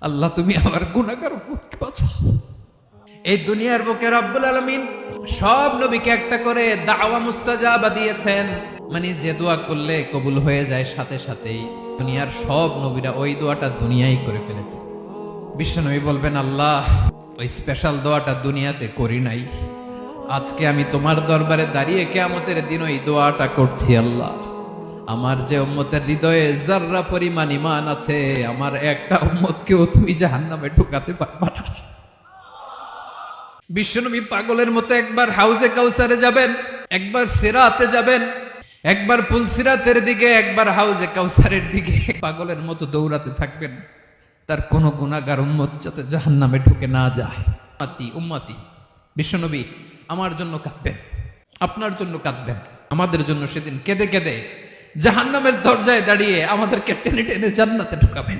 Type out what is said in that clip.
আল্লাহ তুমি আমার গুনাহগার উম্মতকে বাঁচাও। এই দুনিয়ার বুকে রব্বুল আলামিন সব নবীকে একটা করে দাওয়া মুস্তাজাবা দিয়েছেন, মানে যে দোয়া করলে কবুল হয়ে যায় সাথে সাথেই। দুনিয়ার সব নবীরা ওই দোয়াটা দুনিয়ায় করে ফেলেছে। বিশ্বনবী বলবেন, আল্লাহ ওই স্পেশাল দোয়াটা দুনিয়াতে করি নাই, আজকে আমি তোমার দরবারে দাঁড়িয়ে কিয়ামতের দিন ওই দোয়াটা করছি। আল্লাহ আমার যে উম্মতের হৃদয়ে যাররা পরিমাণ ঈমান আছে, আমার একটা উম্মতকেও তুমি জাহান্নামে ঢুকাতে পারবা না। বিশ্বনবী পাগলের মতো একবার হাউজে কাউসারে যাবেন, একবার সিরাতে যাবেন, একবার পুলসিরাতের দিকে, একবার হাউজে কাউসারের দিকে পাগলের মতো দৌড়াতে থাকবেন, তার কোন গুনাহগার উম্মত যাতে জাহান্নামে ঢুকে না যায়। উম্মতি বিশ্বনবী আমার জন্য কাঁদবেন, আপনার জন্য কাঁদবেন, আমাদের জন্য সেদিন কেঁদে কেঁদে জাহান্নামের দরজায় দাঁড়িয়ে আমাদেরকে টেনে টেনে জান্নাতে ঢুকাবেন।